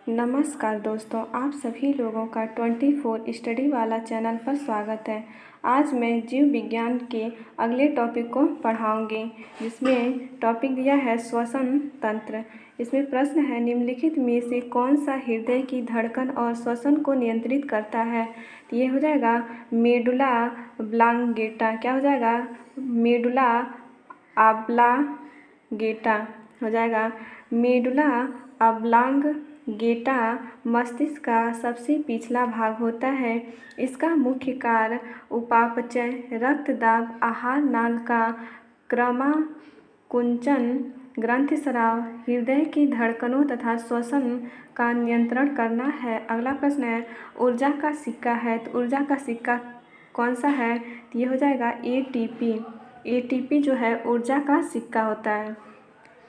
नमस्कार दोस्तों, आप सभी लोगों का 24 स्टडी वाला चैनल पर स्वागत है। आज मैं जीव विज्ञान के अगले टॉपिक को पढ़ाऊंगी, जिसमें टॉपिक दिया है श्वसन तंत्र। इसमें प्रश्न है, निम्नलिखित में से कौन सा हृदय की धड़कन और श्वसन को नियंत्रित करता है? तो ये हो जाएगा मेडुला ऑब्लांगेटा। क्या हो जाएगा? मेडुला ऑब्लांगेटा हो जाएगा। मेडुला ऑब्लांगेटा मस्तिष्क का सबसे पिछला भाग होता है। इसका मुख्य कार्य उपापचय, रक्तदाब, आहार नाल का क्रमाकुंचन, ग्रंथिस्राव, हृदय की धड़कनों तथा श्वसन का नियंत्रण करना है। अगला प्रश्न है, ऊर्जा का सिक्का है, तो ऊर्जा का सिक्का कौन सा है? तो ये हो जाएगा एटीपी। एटीपी जो है ऊर्जा का सिक्का होता है।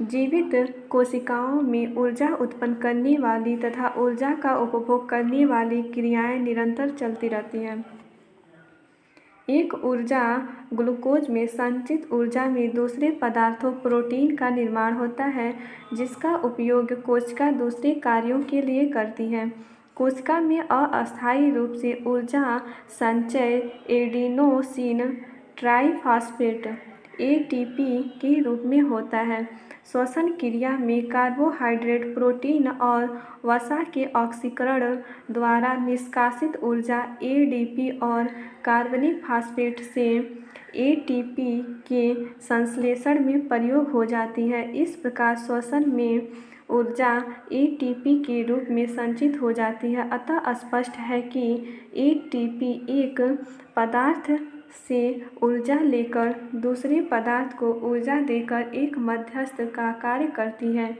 जीवित कोशिकाओं में ऊर्जा उत्पन्न करने वाली तथा ऊर्जा का उपभोग करने वाली क्रियाएं निरंतर चलती रहती हैं। एक ऊर्जा ग्लूकोज में संचित ऊर्जा में दूसरे पदार्थों प्रोटीन का निर्माण होता है, जिसका उपयोग कोशिका दूसरे कार्यों के लिए करती है। कोशिका में अस्थायी रूप से ऊर्जा संचय एडिनोसिन ट्राइफॉस्फेट एटीपी के रूप में होता है। श्वसन क्रिया में कार्बोहाइड्रेट, प्रोटीन और वसा के ऑक्सीकरण द्वारा निष्कासित ऊर्जा एडीपी और कार्बनिक फास्फेट से एटीपी के संश्लेषण में प्रयोग हो जाती है। इस प्रकार श्वसन में ऊर्जा एटीपी के रूप में संचित हो जाती है। अतः स्पष्ट है कि एटीपी एक पदार्थ से ऊर्जा लेकर दूसरे पदार्थ को ऊर्जा देकर एक मध्यस्थ का कार्य करती है।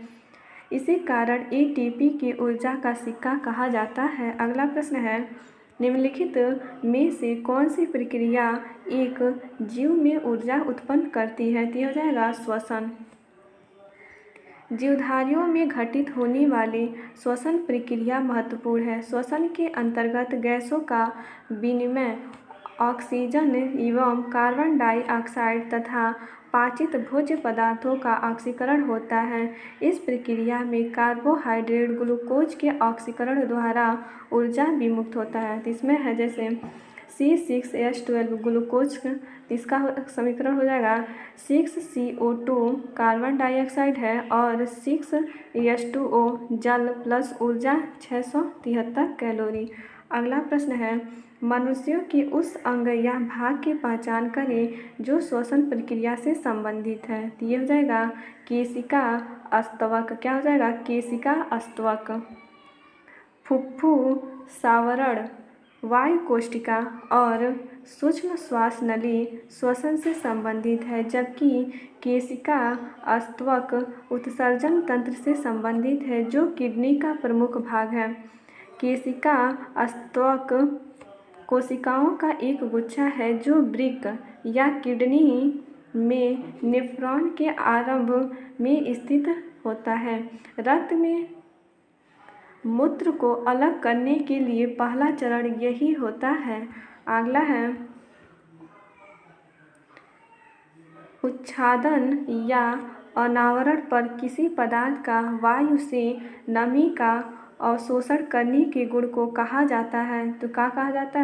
इसी कारण एटीपी की ऊर्जा का सिक्का कहा जाता है। अगला प्रश्न है, निम्नलिखित में से कौन सी प्रक्रिया एक जीव में ऊर्जा उत्पन्न करती है? तो हो जाएगा श्वसन। जीवधारियों में घटित होने वाली श्वसन प्रक्रिया महत्वपूर्ण है। श्वसन के अंतर्गत गैसों का विनिमय, ऑक्सीजन एवं कार्बन डाइऑक्साइड तथा पाचित भोज्य पदार्थों का ऑक्सीकरण होता है। इस प्रक्रिया में कार्बोहाइड्रेट ग्लूकोज के ऑक्सीकरण द्वारा ऊर्जा विमुक्त होता है। तो इसमें है जैसे C6H12 ग्लूकोज, इसका समीकरण हो जाएगा 6CO2 कार्बन डाइऑक्साइड है और 6H2O जल प्लस ऊर्जा 673 कैलोरी। अगला प्रश्न है, मनुष्यों के उस अंग या भाग की पहचान करें जो श्वसन प्रक्रिया से संबंधित है। तो ये हो जाएगा केशिका स्तवक। क्या हो जाएगा? केशिका स्तवक। फुफ्फु, सावरण, वायु कोशिका और सूक्ष्म श्वास नली श्वसन से संबंधित है, जबकि केशिका स्तवक उत्सर्जन तंत्र से संबंधित है, जो किडनी का प्रमुख भाग है। केशिका स्तवक कोशिकाओं का एक गुच्छा है जो वृक्क या किडनी में नेफ्रॉन के आरंभ में स्थित होता है। रक्त में मूत्र को अलग करने के लिए पहला चरण यही होता है। अगला है, उच्छादन या अनावरण पर किसी पदार्थ का वायु से नमी का अवशोषण करने के गुण को कहा जाता है। तो क्या कहा जाता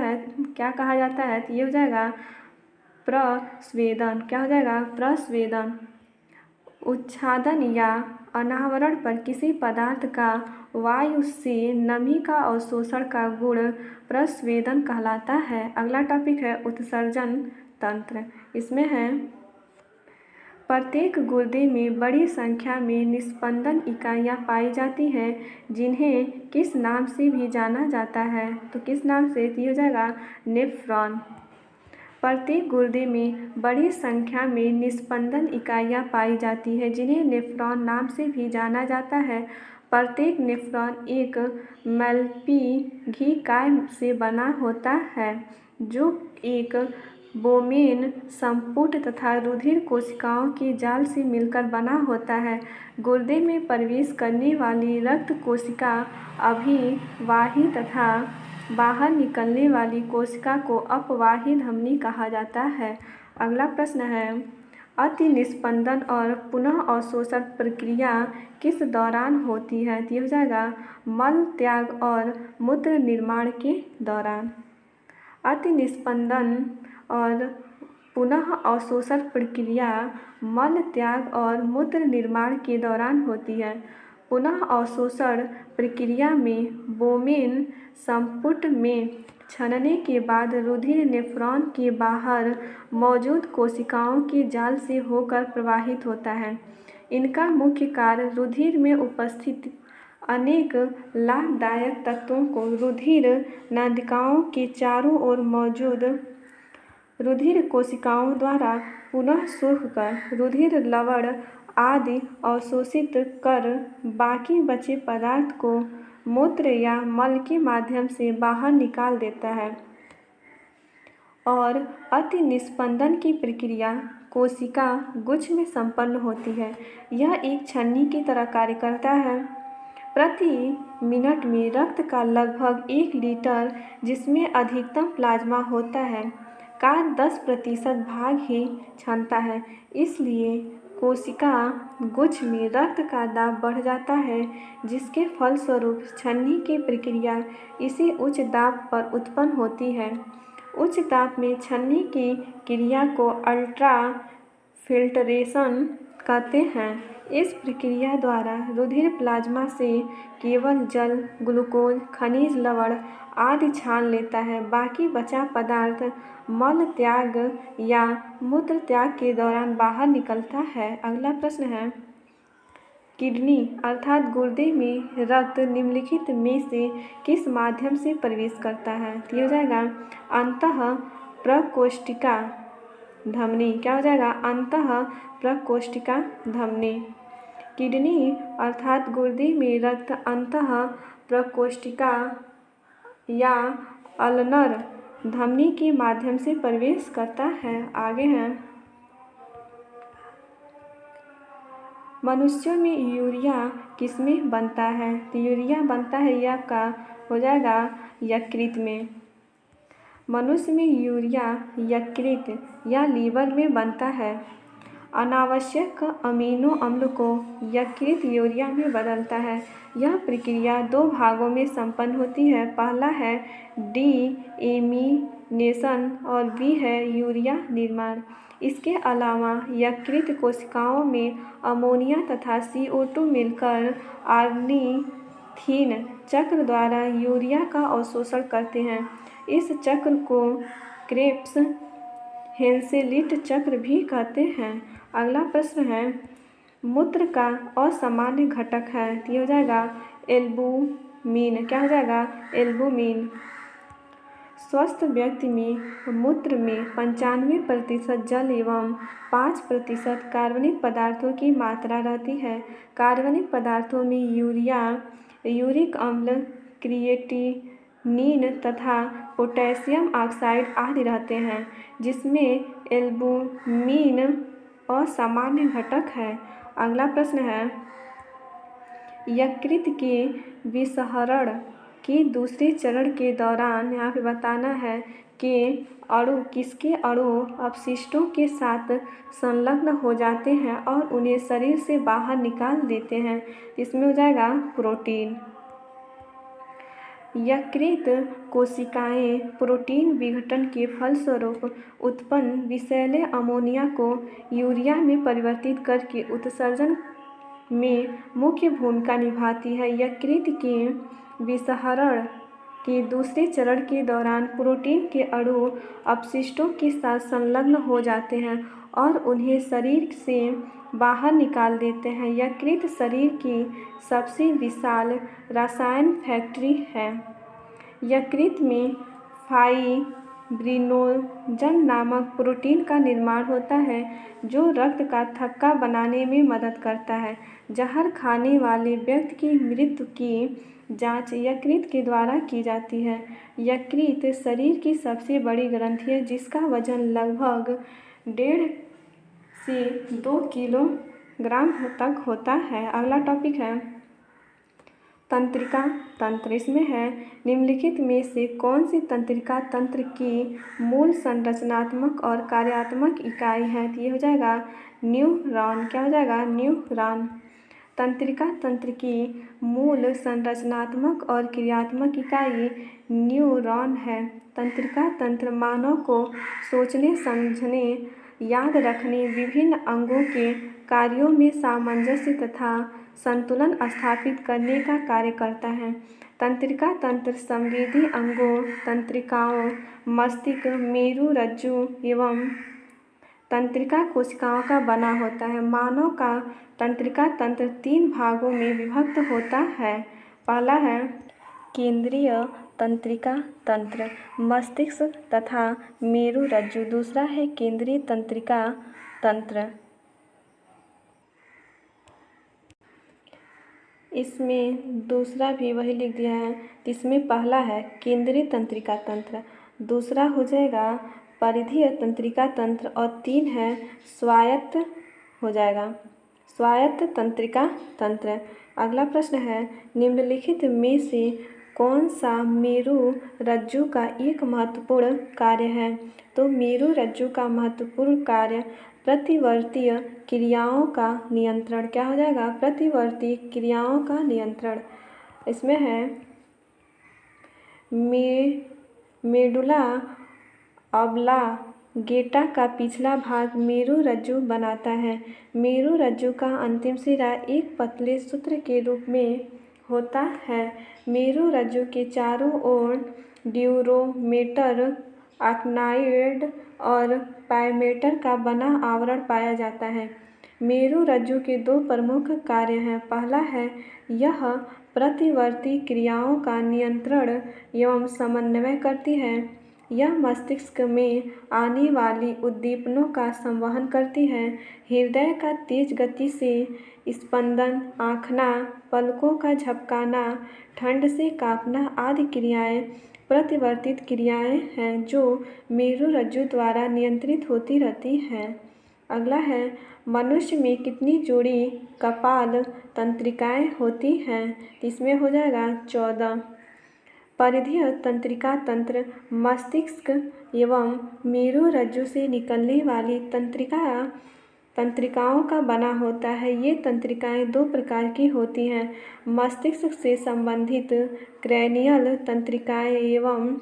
है? तो ये हो जाएगा प्रस्वेदन। क्या हो जाएगा? प्रस्वेदन। उच्छादन या अनावरण पर किसी पदार्थ का वायु से नमी का अवशोषण का गुण प्रस्वेदन कहलाता है। अगला टॉपिक है उत्सर्जन तंत्र। इसमें है, प्रत्येक गुर्दे में बड़ी संख्या में निस्पंदन इकाइयाँ पाई जाती हैं, जिन्हें किस नाम से भी जाना जाता है? तो किस नाम से? तो हो जाएगा नेफ्रॉन। प्रत्येक गुर्दे में बड़ी संख्या में निस्पंदन इकाइयाँ पाई जाती हैं, जिन्हें नेफ्रॉन नाम से भी जाना जाता है। प्रत्येक नेफ्रॉन एक मल्पीघीकाय से बना होता है, जो एक बोमेन, संपुट तथा रुधिर कोशिकाओं के जाल से मिलकर बना होता है। गुर्दे में प्रवेश करने वाली रक्त कोशिका अभिवाही तथा बाहर निकलने वाली कोशिका को अपवाही धमनी कहा जाता है। अगला प्रश्न है, अति निस्पंदन और पुनः अवशोषण प्रक्रिया किस दौरान होती है? तो ये हो जाएगा मल त्याग और मूत्र निर्माण के दौरान। अति निस्पंदन और पुनः अवशोषण प्रक्रिया मल त्याग और मूत्र निर्माण के दौरान होती है। पुनः अवशोषण प्रक्रिया में बोमेन संपुट में छनने के बाद रुधिर नेफ्रॉन के बाहर मौजूद कोशिकाओं के जाल से होकर प्रवाहित होता है। इनका मुख्य कार्य रुधिर में उपस्थित अनेक लाभदायक तत्वों को रुधिर नलिकाओं के चारों ओर मौजूद रुधिर कोशिकाओं द्वारा पुनः सूखकर रुधिर लवण आदि अवशोषित कर बाकी बचे पदार्थ को मूत्र या मल के माध्यम से बाहर निकाल देता है। और अति निस्पंदन की प्रक्रिया कोशिका गुच्छ में संपन्न होती है। यह एक छन्नी की तरह कार्य करता है। प्रति मिनट में रक्त का लगभग 1 लीटर, जिसमें अधिकतम प्लाज्मा होता है, का 10% भाग ही क्षमता है। इसलिए कोशिका गुच्छ में रक्त का दाब बढ़ जाता है, जिसके फलस्वरूप छन्नी की प्रक्रिया इसी उच्च दाब पर उत्पन्न होती है। उच्च दाब में छन्नी की क्रिया को अल्ट्रा फिल्ट्रेशन कहते हैं। इस प्रक्रिया द्वारा रुधिर प्लाज्मा से केवल जल, ग्लूकोज, खनिज लवण आदि छान लेता है। बाकी बचा पदार्थ मल त्याग या मूत्र त्याग के दौरान बाहर निकलता है। अगला प्रश्न है, किडनी अर्थात गुर्दे में रक्त निम्नलिखित में से किस माध्यम से प्रवेश करता है? तो ये हो जाएगा अंतः प्रकोष्ठिका धमनी। क्या हो जाएगा? अंतः प्रकोष्ठिका धमनी। किडनी अर्थात गुर्दे में रक्त अंतः प्रकोष्ठिका या अल्नर धमनी के माध्यम से प्रवेश करता है। आगे है, मनुष्यों में यूरिया किसमें बनता है? तो यूरिया बनता है, यह आपका हो जाएगा यकृत में। मनुष्य में यूरिया यकृत या लीवर में बनता है। अनावश्यक अमीनो अम्ल को यकृत यूरिया में बदलता है। यह प्रक्रिया 2 भागों में संपन्न होती है। पहला है डीएमीनेशन और बी है यूरिया निर्माण। इसके अलावा यकृत कोशिकाओं में अमोनिया तथा CO2 मिलकर ऑर्निथीन चक्र द्वारा यूरिया का अवशोषण करते हैं। इस चक्र को क्रेब्स हेंसेलिट चक्र भी कहते हैं। अगला प्रश्न है, मूत्र का असामान्य घटक है। ये हो जाएगा एल्बुमिन। क्या हो जाएगा? एल्बुमिन। स्वस्थ व्यक्ति में मूत्र में 95% जल एवं 5% कार्बनिक पदार्थों की मात्रा रहती है। कार्बनिक पदार्थों में यूरिया, यूरिक अम्ल, क्रिएटिनिन तथा पोटेशियम ऑक्साइड आदि रहते हैं, जिसमें एल्बुमिन असामान्य घटक है। अगला प्रश्न है, यकृत के विसहरण के दूसरे चरण के दौरान यहाँ पे बताना है कि अणु किसके अणु अपशिष्टों के साथ संलग्न हो जाते हैं और उन्हें शरीर से बाहर निकाल देते हैं। इसमें हो जाएगा प्रोटीन। यकृत कोशिकाएं प्रोटीन विघटन के फलस्वरूप उत्पन्न विषैले अमोनिया को यूरिया में परिवर्तित करके उत्सर्जन में मुख्य भूमिका निभाती है। यकृत के विसहरण के दूसरे चरण के दौरान प्रोटीन के अणु अपशिष्टों के साथ संलग्न हो जाते हैं और उन्हें शरीर से बाहर निकाल देते हैं। यकृत शरीर की सबसे विशाल रसायन फैक्ट्री है। यकृत में फाइब्रिनोजन नामक प्रोटीन का निर्माण होता है, जो रक्त का थक्का बनाने में मदद करता है। जहर खाने वाले व्यक्ति की मृत्यु की जांच यकृत के द्वारा की जाती है। यकृत शरीर की सबसे बड़ी ग्रंथि है, जिसका वजन लगभग 1.5 से 2 किलोग्राम तक होता है। अगला टॉपिक है, तंत्रिका तंत्र इसमें है निम्नलिखित में से कौन सी तंत्रिका तंत्र की मूल संरचनात्मक और कार्यात्मक इकाई है? तो ये हो जाएगा न्यूरॉन। क्या हो जाएगा? न्यूरॉन। तंत्रिका तंत्र की मूल संरचनात्मक और क्रियात्मक इकाई न्यूरॉन है। तंत्रिका तंत्र मानव को सोचने, समझने, याद रखने, विभिन्न अंगों के कार्यों में सामंजस्य तथा संतुलन स्थापित करने का कार्य करता है। तंत्रिका तंत्र संवेदी अंगों, तंत्रिकाओं, मस्तिष्क, मेरुरज्जु एवं तंत्रिका कोशिकाओं का बना होता है। मानव का तंत्रिका तंत्र 3 भागों में विभक्त होता है। पहला है केंद्रीय तंत्रिका तंत्र, मस्तिष्क तथा मेरुरज्जु। दूसरा है केंद्रीय तंत्रिका तंत्र, इसमें दूसरा भी वही लिख दिया है। इसमें पहला है केंद्रीय तंत्रिका तंत्र, दूसरा हो जाएगा परिधीय तंत्रिका तंत्र और 3 है स्वायत्त हो जाएगा, स्वायत्त तंत्रिका तंत्र। अगला प्रश्न है निम्नलिखित में से कौन सा मेरुरज्जु का एक महत्वपूर्ण कार्य है? तो मेरुरज्जु का महत्वपूर्ण कार्य प्रतिवर्तीय क्रियाओं का नियंत्रण। क्या हो जाएगा? प्रतिवर्ती क्रियाओं का नियंत्रण। इसमें है मेडुला ऑब्लांगेटा का पिछला भाग मेरुरज्जु बनाता है। मेरुरज्जु का अंतिम सिरा एक पतले सूत्र के रूप में होता है। मेरुरज्जु के चारों ओर ड्यूरोमेटर, आर्कनॉइड और पायमेटर का बना आवरण पाया जाता है। मेरुरज्जु के 2 प्रमुख कार्य हैं। पहला है यह प्रतिवर्ती क्रियाओं का नियंत्रण एवं समन्वय करती है। यह मस्तिष्क में आने वाली उद्दीपनों का संवहन करती है। हृदय का तेज गति से स्पंदन, आँखना, पलकों का झपकाना, ठंड से काँपना आदि क्रियाएं प्रतिवर्तित क्रियाएं हैं जो मेरुरज्जु द्वारा नियंत्रित होती रहती हैं। अगला है मनुष्य में कितनी जोड़ी कपाल तंत्रिकाएं होती हैं? इसमें हो जाएगा 14। परिधीय तंत्रिका तंत्र मस्तिष्क एवं मेरुरज्जु से निकलने वाली तंत्रिकाओं का बना होता है। ये तंत्रिकाएं 2 प्रकार की होती हैं, मस्तिष्क से संबंधित क्रैनियल तंत्रिकाएं एवं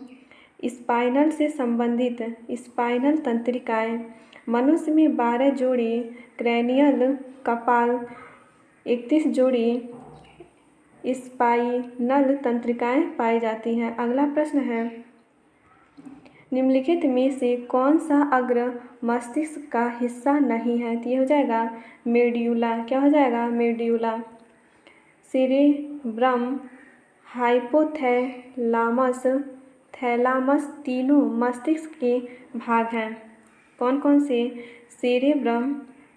स्पाइनल से संबंधित स्पाइनल तंत्रिकाएं। मनुष्य में 12 जोड़ी क्रैनियल कपाल, 31 जोड़ी स्पाइनल तंत्रिकाएं पाई जाती हैं। अगला प्रश्न है निम्नलिखित में से कौन सा अग्र मस्तिष्क का हिस्सा नहीं है? तो ये हो जाएगा मेड्यूला। क्या हो जाएगा? मेड्यूला। सेरेब्रम, हाइपोथैलामस, थैलामस तीनों मस्तिष्क के भाग हैं। कौन कौन से? सेरेब्रम,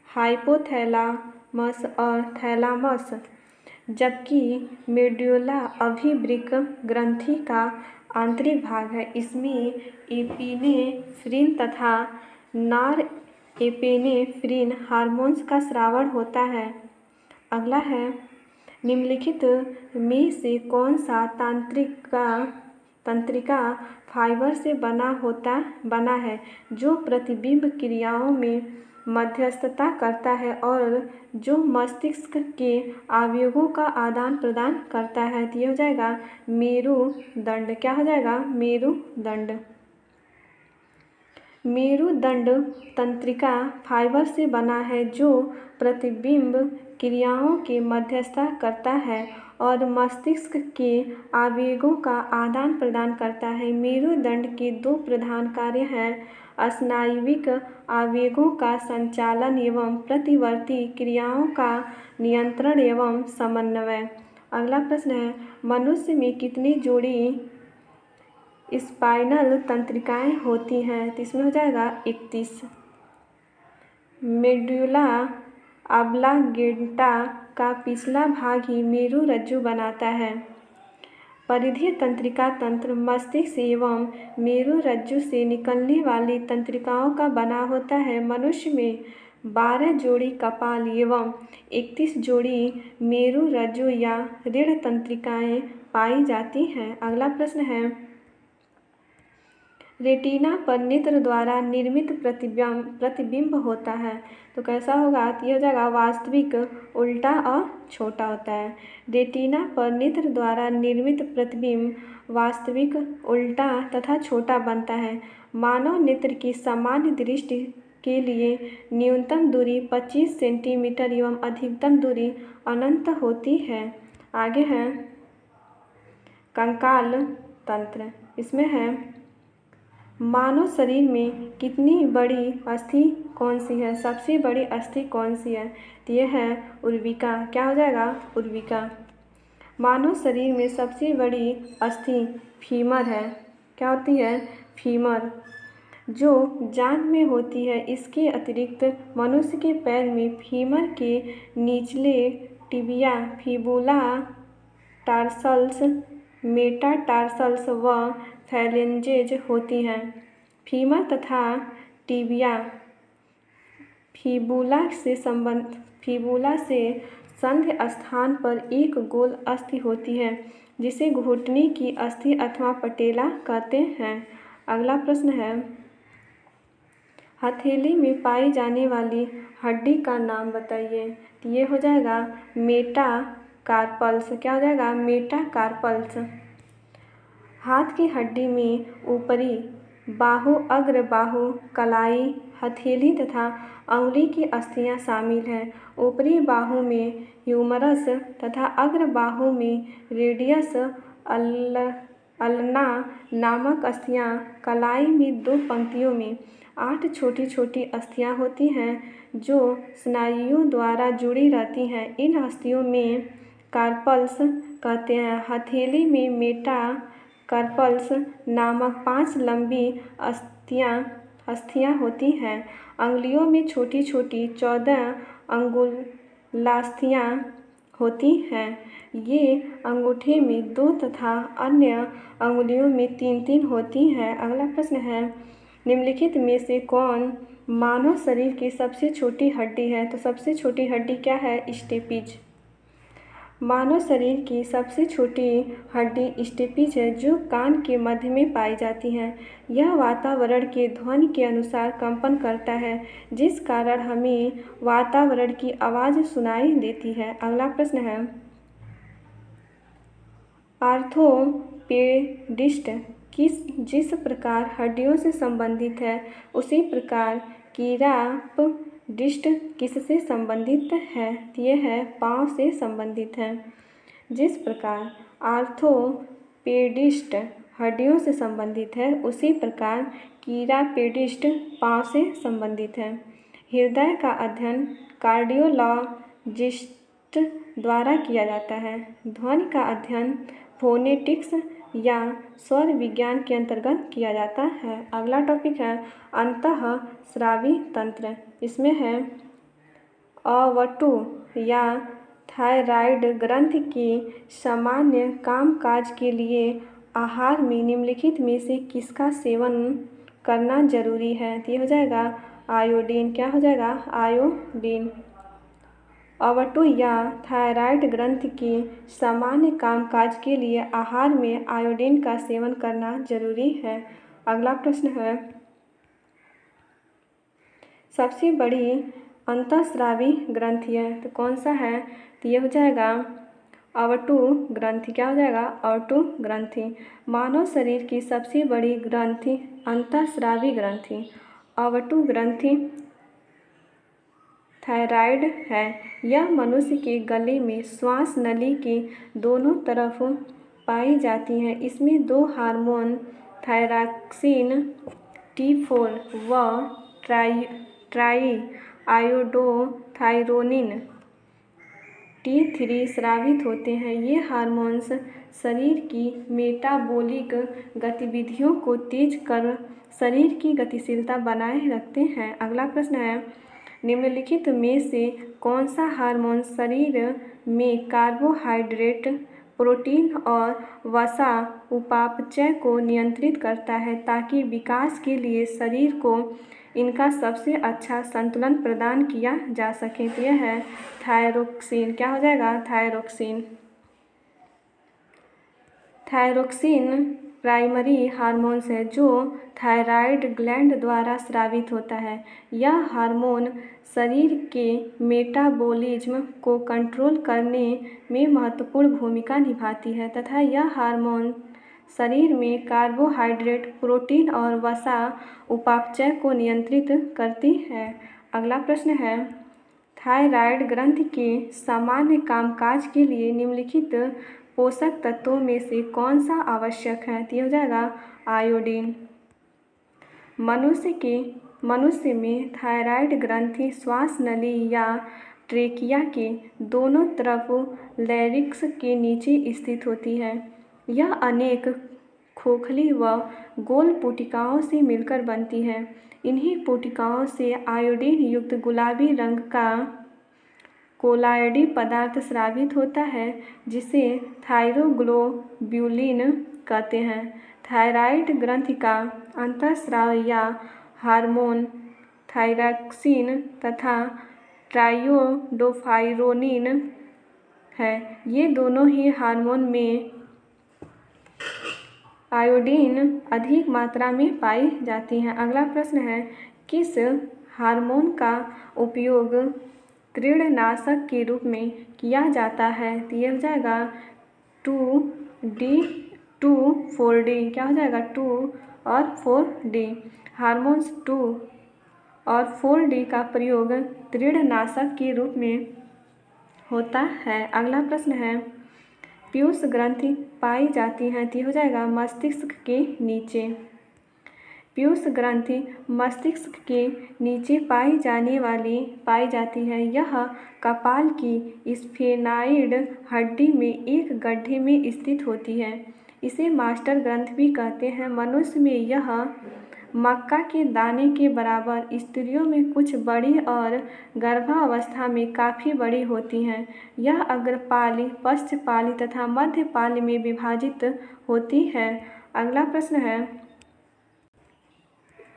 हाइपोथैलामस और थैलामस। जबकि मेड्यूला अभिवृक्क ग्रंथि का आंतरिक भाग है। इसमें एपिनेफ्रिन तथा नॉर एपिनेफ्रिन हार्मोन्स का स्रावन होता है। अगला है निम्नलिखित में से कौन सा तंत्रिका फाइबर से बना है जो प्रतिबिंब क्रियाओं में मध्यस्थता करता है और जो मस्तिष्क के आवेगों का आदान प्रदान करता है? तो ये हो जाएगा मेरुदंड। क्या हो जाएगा? मेरुदंड। मेरुदंड तंत्रिका फाइबर से बना है जो प्रतिबिंब क्रियाओं के मध्यस्थता करता है और मस्तिष्क के आवेगों का आदान प्रदान करता है। मेरुदंड के 2 प्रधान कार्य हैं, स्नायविक आवेगों का संचालन एवं प्रतिवर्ती क्रियाओं का नियंत्रण एवं समन्वय। अगला प्रश्न है मनुष्य में कितनी जोड़ी स्पाइनल तंत्रिकाएं होती हैं? तो इसमें हो जाएगा 31। मेडुला ऑब्लांगेटा का पिछला भाग ही मेरुरज्जु बनाता है। परिधीय तंत्रिका तंत्र मस्तिष्क एवं मेरुरज्जु से निकलने वाली तंत्रिकाओं का बना होता है। मनुष्य में 12 जोड़ी कपाल एवं 31 जोड़ी मेरु रज्जु या रीढ़ तंत्रिकाएं पाई जाती हैं। अगला प्रश्न है, रेटिना पर नेत्र द्वारा निर्मित प्रतिबिंब होता है तो कैसा होगा? तो यह हो जाएगा वास्तविक, उल्टा और छोटा होता है। रेटिना पर नेत्र द्वारा निर्मित प्रतिबिंब वास्तविक, उल्टा तथा छोटा बनता है। मानव नेत्र की सामान्य दृष्टि के लिए न्यूनतम दूरी 25 सेंटीमीटर एवं अधिकतम दूरी अनंत होती है। आगे है कंकाल तंत्र। इसमें है मानव शरीर में कितनी बड़ी अस्थि कौन सी है? सबसे बड़ी अस्थि कौन सी है? तो यह है उर्विका। क्या हो जाएगा? उर्विका। मानव शरीर में सबसे बड़ी अस्थि फीमर है। क्या होती है? फीमर, जो जांघ में होती है। इसके अतिरिक्त मनुष्य के पैर में फीमर के निचले टिबिया, फिबुला, टार्सल्स, मेटाटार्सल्स व फैलेंजेज होती हैं। फीमर तथा टिबिया फिबुला से संधि स्थान पर एक गोल अस्थि होती है जिसे घुटने की अस्थि अथवा पटेला कहते हैं। अगला प्रश्न है, हथेली में पाई जाने वाली हड्डी का नाम बताइए। तो ये हो जाएगा मेटाकार्पल्स। क्या हो जाएगा? मेटाकार्पल्स। हाथ की हड्डी में ऊपरी बाहु, अग्र बाहु, कलाई, हथेली तथा अंगुली की अस्थियां शामिल हैं। ऊपरी बाहु में ह्यूमरस तथा अग्र बाहु में रेडियस अल्ना नामक अस्थियां। कलाई में 2 पंक्तियों में 8 छोटी छोटी अस्थियां होती हैं जो स्नायुओं द्वारा जुड़ी रहती हैं। इन अस्थियों में कार्पल्स कहते हैं। हथेली में मेटाकार्पल्स नामक 5 लंबी अस्थियां होती हैं। अंगुलियों में छोटी छोटी 14 अंगुलास्थियां होती हैं। ये अंगूठे में 2 तथा अन्य अंगुलियों में 3-3 होती हैं। अगला प्रश्न है, निम्नलिखित में से कौन मानव शरीर की सबसे छोटी हड्डी है? तो सबसे छोटी हड्डी क्या है? स्टेपिज। मानव शरीर की सबसे छोटी हड्डी स्टेपिज है जो कान के मध्य में पाई जाती है। यह वातावरण के ध्वनि के अनुसार कंपन करता है जिस कारण हमें वातावरण की आवाज़ सुनाई देती है। अगला प्रश्न है, आर्थोपेडिस्ट जिस प्रकार हड्डियों से संबंधित है उसी प्रकार कीरापडिस्ट किससे संबंधित है? यह है पाँव से संबंधित है। जिस प्रकार आर्थोपेडिस्ट हड्डियों से संबंधित है उसी प्रकार कीरापेडिस्ट पाँव से संबंधित है। हृदय का अध्ययन कार्डियोलॉजिस्ट द्वारा किया जाता है। ध्वनि का अध्ययन फोनेटिक्स या स्वर विज्ञान के अंतर्गत किया जाता है। अगला टॉपिक है अंतःस्रावी तंत्र। इसमें है अवटु या थायराइड ग्रंथि की सामान्य कामकाज के लिए आहार में निम्नलिखित में से किसका सेवन करना जरूरी है? तो ये हो जाएगा आयोडीन। क्या हो जाएगा? आयोडीन। अवटु या थायराइड ग्रंथि की सामान्य कामकाज के लिए आहार में आयोडीन का सेवन करना जरूरी है। अगला प्रश्न है, सबसे बड़ी अंतःस्रावी ग्रंथि है तो कौन सा है? तो ये हो जाएगा अवटु ग्रंथि। क्या हो जाएगा? अवटु ग्रंथि। मानव शरीर की सबसे बड़ी ग्रंथि अंतःस्रावी ग्रंथि अवटु ग्रंथि थायराइड है। यह मनुष्य के गले में श्वास नली के दोनों तरफ पाई जाती है। इसमें 2 हार्मोन थायरॉक्सिन T4 व ट्राईआयोडोथायरोनिन T3 स्रावित होते हैं। ये हार्मोन्स शरीर की मेटाबॉलिक गतिविधियों को तेज कर शरीर की गतिशीलता बनाए रखते हैं। अगला प्रश्न है, निम्नलिखित में से कौन सा हार्मोन शरीर में कार्बोहाइड्रेट, प्रोटीन और वसा उपापचय को नियंत्रित करता है ताकि विकास के लिए शरीर को इनका सबसे अच्छा संतुलन प्रदान किया जा सके। तो यह है थायरोक्सिन। क्या हो जाएगा? थायरोक्सिन। थायरोक्सिन प्राइमरी हार्मोन्स है जो थायराइड ग्लैंड द्वारा स्रावित होता है। यह हार्मोन शरीर के मेटाबॉलिज्म को कंट्रोल करने में महत्वपूर्ण भूमिका निभाती है तथा यह हार्मोन शरीर में कार्बोहाइड्रेट, प्रोटीन और वसा उपापचय को नियंत्रित करती है। अगला प्रश्न है, थायराइड ग्रंथि के सामान्य कामकाज के लिए निम्नलिखित पोषक तत्वों में से कौन सा आवश्यक है? तो हो जाएगा आयोडीन। मनुष्य में थायराइड ग्रंथि श्वास नली या ट्रेकिया के दोनों तरफ लैरिक्स के नीचे स्थित होती है। यह अनेक खोखली व गोल पुटिकाओं से मिलकर बनती है। इन्हीं पुटिकाओं से आयोडीन युक्त गुलाबी रंग का कोलायडी पदार्थ स्रावित होता है जिसे थायरोग्लोब्यूलिन कहते हैं। थायराइड ग्रंथि का अंतःस्राव या हार्मोन थायरॉक्सिन तथा ट्राइयोडोफाइरोनिन है। ये दोनों ही हार्मोन में आयोडीन अधिक मात्रा में पाई जाती हैं। अगला प्रश्न है, किस हार्मोन का उपयोग तृणनाशक के रूप में किया जाता है? तो ये हो जाएगा 2D, 2,4D। क्या हो जाएगा? 2 और 4D। हार्मोन्स 2 और 4D का प्रयोग तृणनाशक के रूप में होता है। अगला प्रश्न है, पीयूष ग्रंथि पाई जाती हैं? तो हो जाएगा मस्तिष्क के नीचे। पीयूष ग्रंथि मस्तिष्क के नीचे पाई जाती है। यह कपाल की स्फेनाइड हड्डी में एक गड्ढे में स्थित होती है। इसे मास्टर ग्रंथि भी कहते हैं। मनुष्य में यह मक्का के दाने के बराबर, स्त्रियों में कुछ बड़ी और गर्भावस्था में काफ़ी बड़ी होती हैं। यह अग्रपाली, पश्चपाली तथा मध्यपाली में विभाजित होती है। अगला प्रश्न है,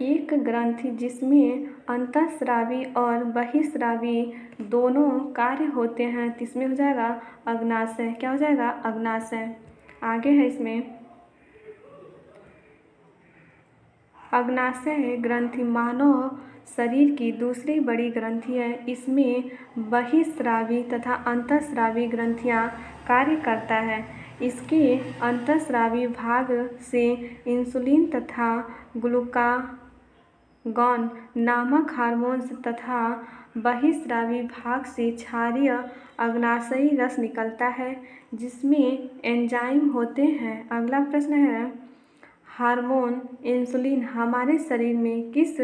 एक ग्रंथि जिसमें अंतःस्रावी और बहिःस्रावी दोनों कार्य होते हैं, इसमें हो जाएगा अग्नाशय। क्या हो जाएगा? अग्नाशय। आगे है इसमें, अग्नाशय ग्रंथि मानव शरीर की दूसरी बड़ी ग्रंथि है। इसमें बहिःस्रावी तथा अंतःस्रावी ग्रंथियां कार्य करता है। इसके अंतःस्रावी भाग से इंसुलिन तथा ग्लूकागॉन नामक हार्मोन्स तथा बहिःस्रावी भाग से क्षारीय अग्नाशयी रस निकलता है जिसमें एंजाइम होते हैं। अगला प्रश्न है, हार्मोन इंसुलिन हमारे शरीर में किस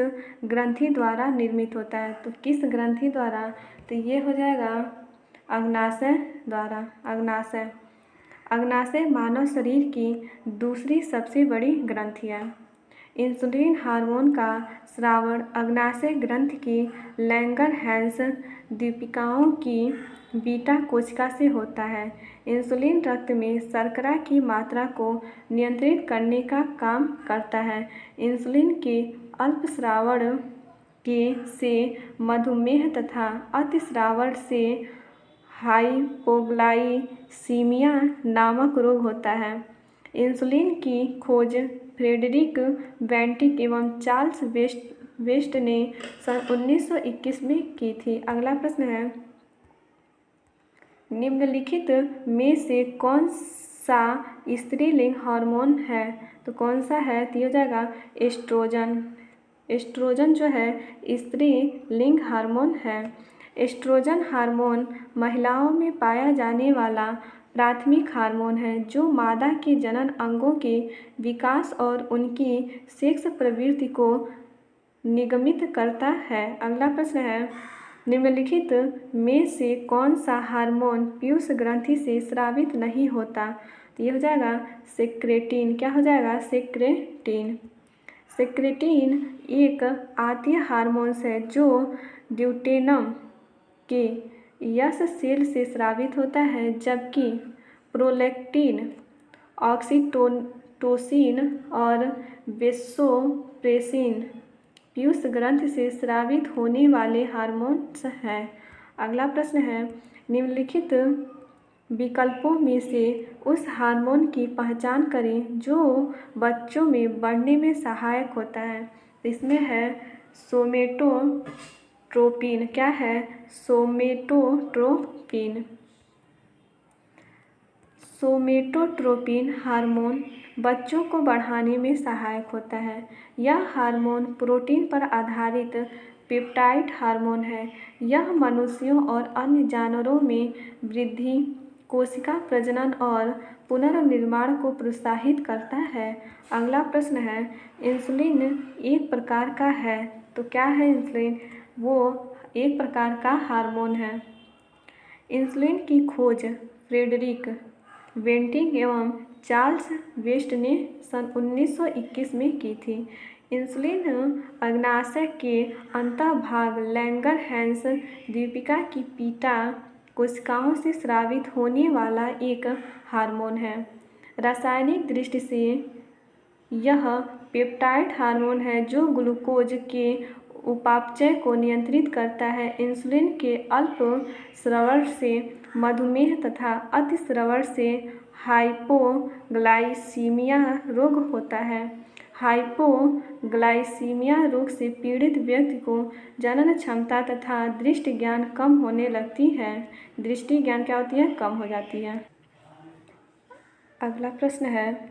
ग्रंथि द्वारा निर्मित होता है? तो किस ग्रंथि द्वारा? तो ये हो जाएगा अग्नाशय द्वारा। अग्नाशय मानव शरीर की दूसरी सबसे बड़ी ग्रंथि है। इंसुलिन हार्मोन का स्रावण अग्नाशय ग्रंथि की लैंगरहैंस दीपिकाओं की बीटा कोशिका से होता है। इंसुलिन रक्त में शर्करा की मात्रा को नियंत्रित करने का काम करता है। इंसुलिन के अल्पस्रावण से मधुमेह तथा अतिस्रावण से हाइपोग्लाइसीमिया नामक रोग होता है। इंसुलिन की खोज फ्रेडरिक बेंटिक एवं चार्ल्स वेस्ट ने सन 1921 में की थी। अगला प्रश्न है, निम्नलिखित में से कौन सा स्त्रीलिंग हार्मोन है? तो कौन सा है? तो हो जाएगा एस्ट्रोजन। एस्ट्रोजन जो है स्त्रीलिंग हार्मोन है। एस्ट्रोजन हार्मोन महिलाओं में पाया जाने वाला प्राथमिक हार्मोन है जो मादा के जनन अंगों के विकास और उनकी सेक्स प्रवृत्ति को निगमित करता है। अगला प्रश्न है, निम्नलिखित में से कौन सा हार्मोन पीयूष ग्रंथि से स्रावित नहीं होता? तो ये हो जाएगा सेक्रेटिन। क्या हो जाएगा? सेक्रेटिन। सेक्रेटिन एक आतीय हार्मोन्स है जो ड्यूटेनम के यश सेल से स्रावित होता है, जबकि प्रोलैक्टिन, ऑक्सीटोसिन और वेसोप्रेसिन पीयूष ग्रंथि से स्रावित होने वाले हार्मोन्स हैं। अगला प्रश्न है, निम्नलिखित विकल्पों में से उस हार्मोन की पहचान करें जो बच्चों में बढ़ने में सहायक होता है। इसमें है सोमेटोट्रोपिन। क्या है? सोमेटोट्रोपिन। सोमेटोट्रोपिन हार्मोन बच्चों को बढ़ाने में सहायक होता है। यह हार्मोन प्रोटीन पर आधारित पेप्टाइड हार्मोन है। यह मनुष्यों और अन्य जानवरों में वृद्धि, कोशिका प्रजनन और पुनर्निर्माण को प्रोत्साहित करता है। अगला प्रश्न है, इंसुलिन एक प्रकार का है। तो क्या है इंसुलिन? वो एक प्रकार का हार्मोन है। इंसुलिन की खोज फ्रेडरिक बेंटिक एवं चार्ल्स वेस्ट ने सन 1921 में की थी। इंसुलिन अग्नाशय के अंतःभाग लैंगरहैंस द्वीपिका की पीटा कोशिकाओं से स्रावित होने वाला एक हार्मोन है। रासायनिक दृष्टि से यह पेप्टाइड हार्मोन है जो ग्लूकोज के उपापचय को नियंत्रित करता है। इंसुलिन के अल्प स्रवण से मधुमेह तथा अति स्रवण से हाइपोग्लाइसीमिया रोग होता है। हाइपोग्लाइसीमिया रोग से पीड़ित व्यक्ति को जनन क्षमता तथा दृष्टि ज्ञान कम होने लगती है। दृष्टि ज्ञान क्या होती है? कम हो जाती है। अगला प्रश्न है,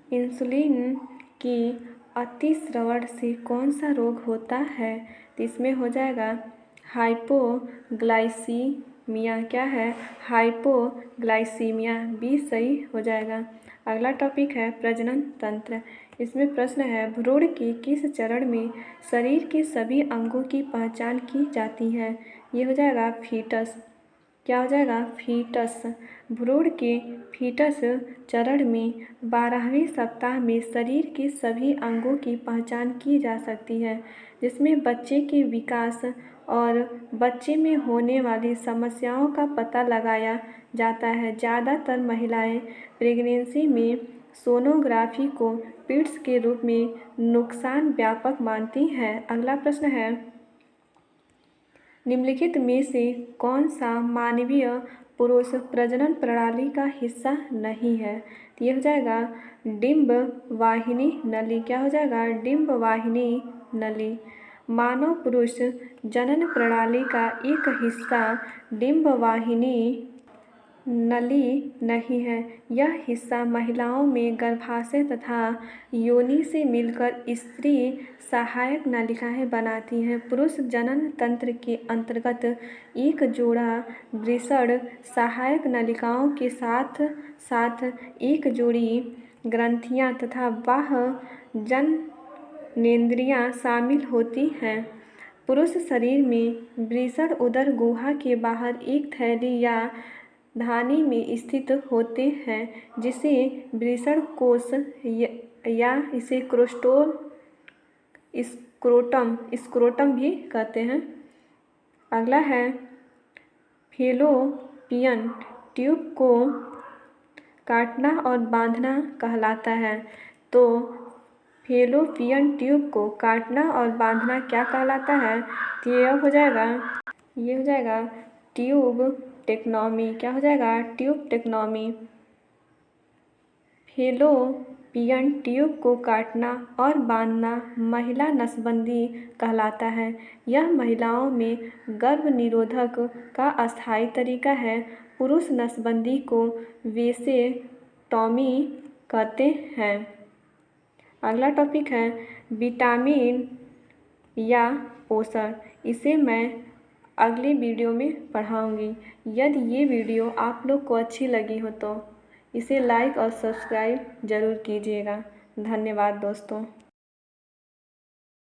इंसुलिन की अतिस्रवण से कौन सा रोग होता है? तो इसमें हो जाएगा हाइपोग्लाइसीमिया। क्या है? हाइपोग्लाइसीमिया। बी सही हो जाएगा। अगला टॉपिक है प्रजनन तंत्र। इसमें प्रश्न है, भ्रूण के किस चरण में शरीर के सभी अंगों की पहचान की जाती है? ये हो जाएगा फीटस। क्या हो जाएगा? फीटस। भ्रूण के फीटस चरण में 12वें सप्ताह में शरीर के सभी अंगों की पहचान की जा सकती है, जिसमें बच्चे के विकास और बच्चे में होने वाली समस्याओं का पता लगाया जाता है। ज़्यादातर महिलाएं प्रेगनेंसी में सोनोग्राफी को पिट्स के रूप में नुकसान व्यापक मानती हैं। अगला प्रश्न है, निम्नलिखित में से कौन सा मानवीय पुरुष प्रजनन प्रणाली का हिस्सा नहीं है? तो ये हो जाएगा डिंब वाहिनी नली। क्या हो जाएगा? डिंब वाहिनी नली। मानव पुरुष जनन प्रणाली का एक हिस्सा डिंब वाहिनी नली नहीं है। यह हिस्सा महिलाओं में गर्भाशय तथा योनि से मिलकर स्त्री सहायक नलिकाएं बनाती हैं। पुरुष जनन तंत्र के अंतर्गत एक जोड़ा वृषण सहायक नलिकाओं के साथ साथ एक जोड़ी ग्रंथियां तथा बाह्य जननेंद्रियां शामिल होती हैं। पुरुष शरीर में वृषण उदर गुहा के बाहर एक थैली या धानी में स्थित होते हैं, जिसे वृषण कोश या इसे स्क्रोटम भी कहते हैं। अगला है, फैलोपियन ट्यूब को काटना और बांधना कहलाता है। तो फैलोपियन ट्यूब को काटना और बांधना क्या कहलाता है? तो ये हो जाएगा ट्यूब टेक्नोमी। क्या हो जाएगा? ट्यूब टेक्नोमी। फैलोपियन ट्यूब को काटना और बांधना महिला नसबंदी कहलाता है। यह महिलाओं में गर्भ निरोधक का अस्थायी तरीका है। पुरुष नसबंदी को वेसेक्टॉमी कहते हैं। अगला टॉपिक है विटामिन या पोषण। इसे मैं अगली वीडियो में पढ़ाऊँगी। यदि ये वीडियो आप लोग को अच्छी लगी हो तो इसे लाइक और सब्सक्राइब ज़रूर कीजिएगा। धन्यवाद दोस्तों।